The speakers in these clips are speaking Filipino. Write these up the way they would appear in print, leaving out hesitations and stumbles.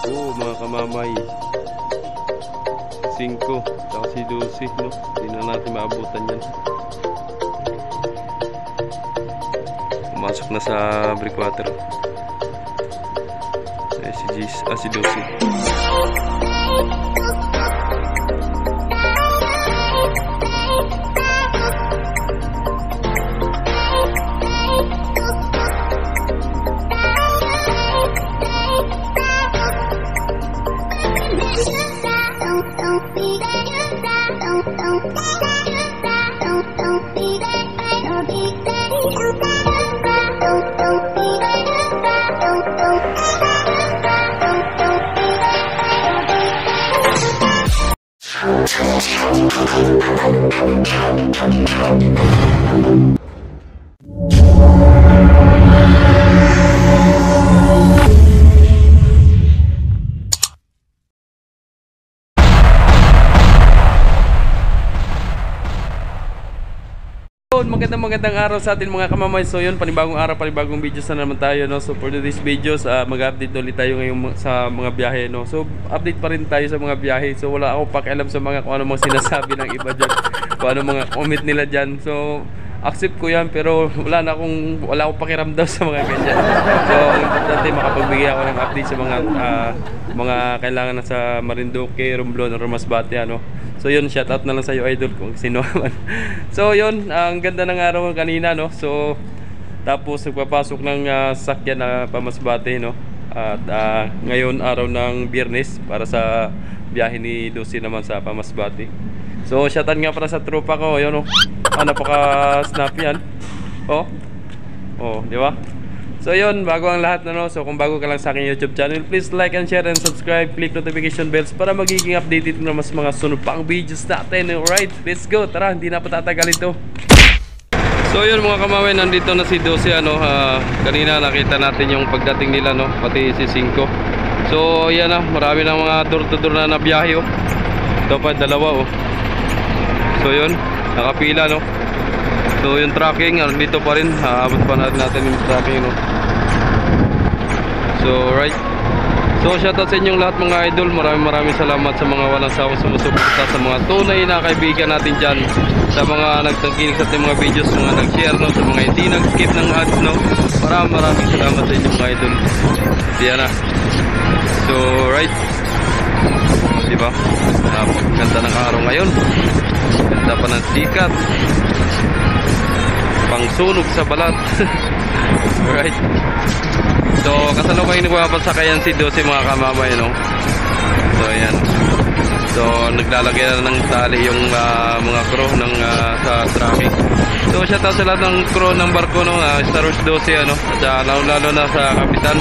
Oo, mga kamamay. 5, tsaka si 12, no? Hindi na natin maabutan yan. Pumasok na sa breakwater. Si 12. Magandang araw sa atin mga kamamay. So yun, panibagong araw, panibagong videos na naman tayo, no? So for today's videos, mag-update ulit tayo ngayon sa mga biyahe, no? So update pa rin tayo sa mga biyahe. So wala ako pakialam sa mga kung ano mga sinasabi ng iba dyan, kung ano mga comment nila dyan. So accept ko yan, pero wala akong pakiramdam sa mga ganyan. So importante makapagbigay ako ng update sa mga kailangan na sa Marinduque, Romblon, or Masbate, ano. So yun, shout out na lang sa iyo idol kung sino man. So yun, ang ganda ng araw kanina, no. So tapos nagpapasok ng sakyan na Pamasbate, no. At ngayon araw ng Biyernes para sa biyahe ni Lucy naman sa Pamasbate. So shout out nga para sa tropa ko, yun, no. Napaka-snappy yan. Oh, di ba? So yun, bago ang lahat, no. So kung bago ka lang sa aking YouTube channel, please like and share and subscribe. Click notification bells para magiging updated na mas mga sunod pang videos natin. Alright, let's go. Tara, hindi na patatagalin to. So yun mga kamamay, nandito na si 12, ano. Kanina nakita natin yung pagdating nila, no. Pati si 5. So yan na, marami ng mga door-to-door na nabiyahe, oh. Ito pa, dalawa, oh. So yun, nakapila, no. So yung tracking, dito pa rin, abot pa natin yung tracking, no. So right. So shoutout sa inyong lahat mga idol. Maraming salamat sa mga walang sawang sumusuporta, sa mga tunay na kaibigan natin dyan, sa mga nagtangkilik sa ating mga videos, mga nag-share, no, sa mga hindi nag-skip ng ads, no. Maraming salamat sa inyong mga idol. Diyan na. So right, diba, ganda ng araw ngayon, ganda pa ng sikat, pangsunog sa balat. Alright. So kasalukay nagpapasakayan si 12 mga kamamay, no. So ayan. So naglalagay na ng tali yung mga crew ng sa tracking. So shoutout sa lahat ng crew ng barko, no, Star Wars 12, ano, at lalo na sa kapitan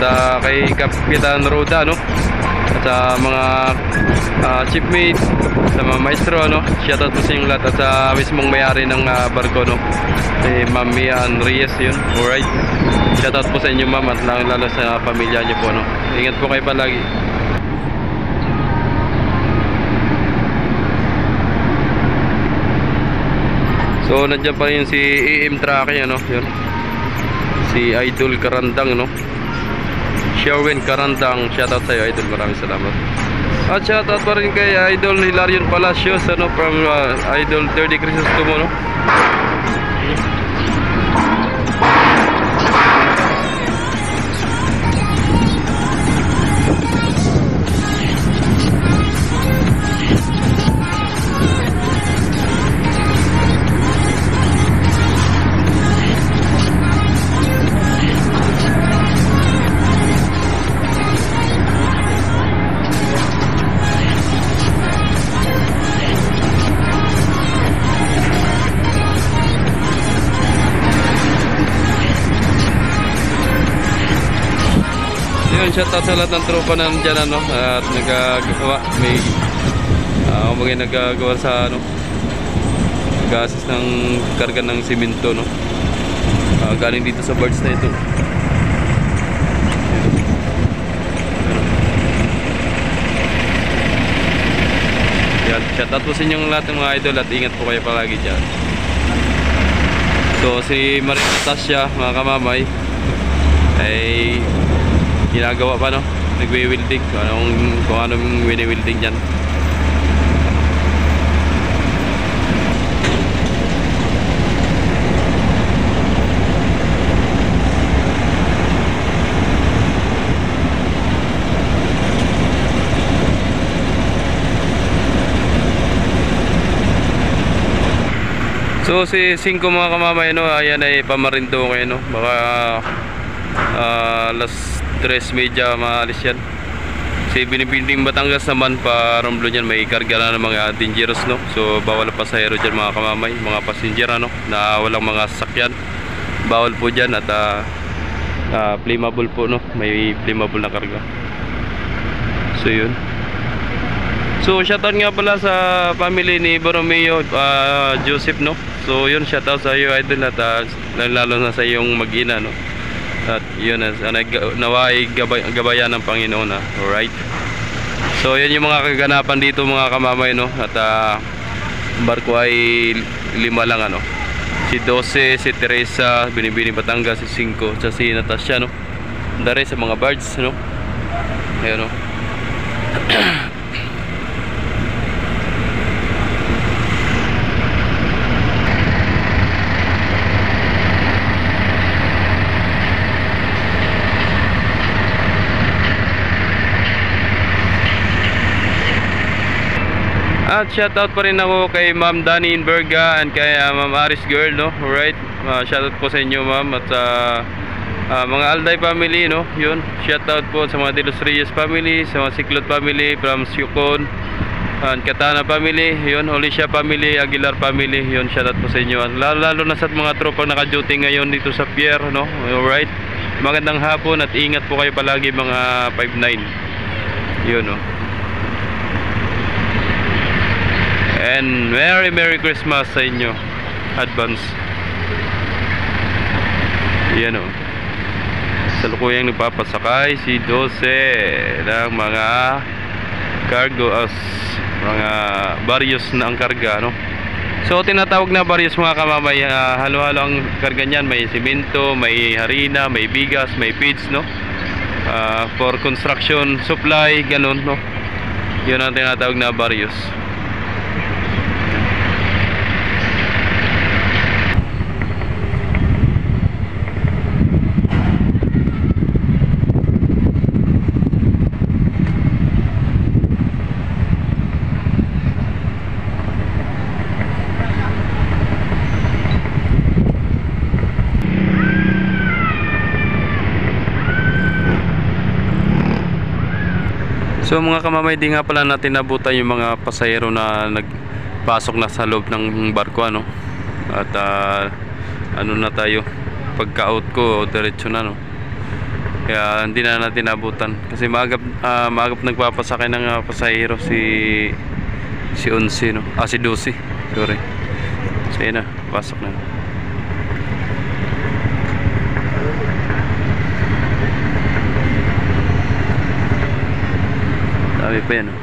at kay Kapitan Roda, no, at sa mga shipmates, sa mga maestro, no. Shoutout po sa inyong lahat, at sa mismong may-ari ng barko, no, si Ma'am Mian Reyes, yun. Alright, shoutout po sa inyo ma'am, at lalo sa pamilya niyo po, no. Ingat po kayo palagi. So nandiyan pa rin si EM Tracking, ano, yun. Si Idol Karandang, no. Sherwin Karandang, shoutout sa iyo idol, maraming salamat. At shoutout pa rin kay Idol Hilarion Palacios, ano, from Idol 30 Crisostomo, no. Shoutout sa lahat ng tropa na dyan, ano, at nagagawa, may nagagawa sa, ano, nag-assist ng karga ng simento, no. Galing dito sa birds na ito. Yan, shoutout po sa inyong lahat ng mga idol, at ingat po kayo palagi dyan. So si Maria Natasha, mga kamamay, ay ginagawa pa, no, nagwe-welding, kung anong wini-welding dyan. So si 5 mga kamamay, no, ayan ay Pamarinduque, no. Baka alas 3:30 maalis yan. Si Binibining Batangas naman pa Romblon yan, may karga na ng mga dangerous, no. So bawal pa pasahero dyan mga kamamay, mga passenger, ano, na walang mga sasakyan. Bawal po dyan at flammable po, no. May flammable na karga. So yun. So shoutout nga pala sa family ni Borromeo Joseph, no. So yun, shoutout sa iyo idol, at lalo na sa iyong mag-ina, no. At yun, naway gabayan ng Panginoon, ha. Alright. So yun yung mga kaganapan dito mga kamamay, no. At barko ay 5 lang, ano. Si 12, si Teresa, Binibining Batangas, si 5, at si Natasha, no. Dari sa mga birds, no. Ayun, no. At shoutout pa rin ako kay Ma'am Dani Inverga and kay Ma'am Aris Girl, no. Alright, shoutout po sa inyo, ma'am, at mga Alday family, no. Yun, shoutout po sa mga De Los Reyes family, sa mga Siklot family from Syukon, and Katana family, yun, Olicia family, Aguilar family, yun, shoutout po sa inyo. At lalo na sa mga tropang naka-duty ngayon dito sa pier, no. Alright, magandang hapon at ingat po kayo palagi mga 5-9. Yun, no. And Merry Christmas sa inyo, advance. Yan, o. Salukuyang nagpapasakay si 12 ng mga cargo as mga barrios na ang karga, no. So tinatawag na barrios mga kamamay, halo-halo ang karga niyan. May simento, may harina, may bigas, may feeds, no. For construction supply, ganun, no. Yun ang tinatawag na barrios. So mga kamamay, di nga pala natin nabutan yung mga pasahero na nagpasok na sa loob ng barko, ano. At ano na tayo, pagka-out ko diretso na, no. Kaya hindi na natin nabutan kasi maagap nagpapasakay ng pasahero si 11, no. Si 12, sorry. So yun na, pasok na. Dami pa yan, oh.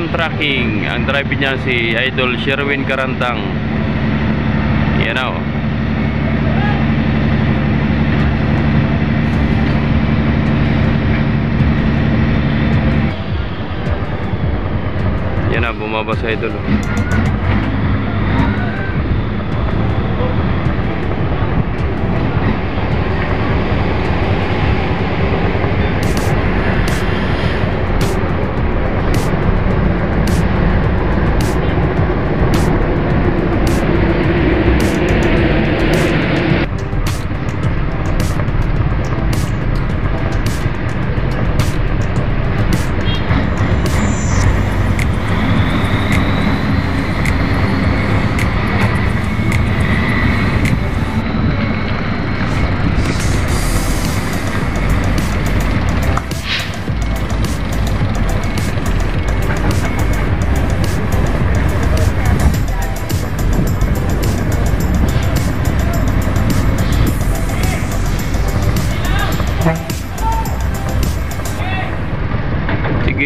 Tracking, ang driver niya si Idol Sherwin Karantang. Yan na, oh. Yan na, bumaba sa Idol, oh.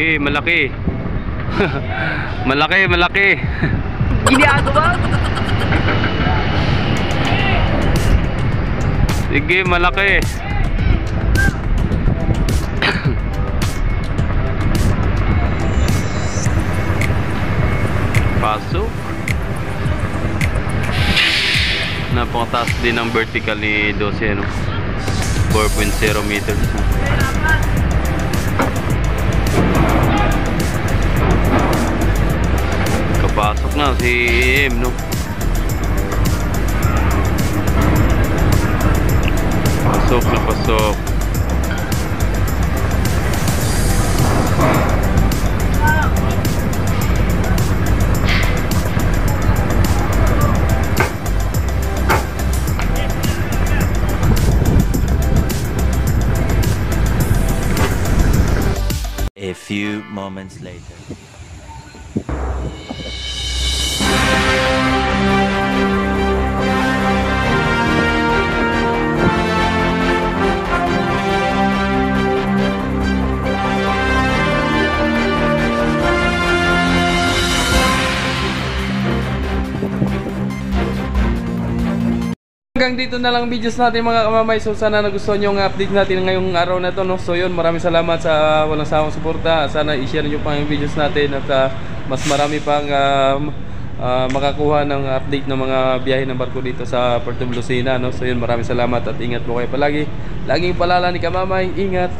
Sige, malaki. Malaki, malaki. Ginagawa? Sige, malaki. Pasok. Napakataas din ang vertical ni 12, ano? 4.0 meters. Kapasok na si EM, no? Pasok na pasok. A few moments later. Hanggang dito na lang videos natin mga kamamay. So sana nagustuhan nyo ang update natin ngayong araw na to, no? So yun, maraming salamat sa walang sawang suporta. Sana i-share nyo pa yung videos natin at mas marami pang makakuha ng update ng mga biyahe ng barko dito sa Puerto Lucena, no? So yun, maraming salamat at ingat po kayo palagi. Laging palala ni kamamay, ingat.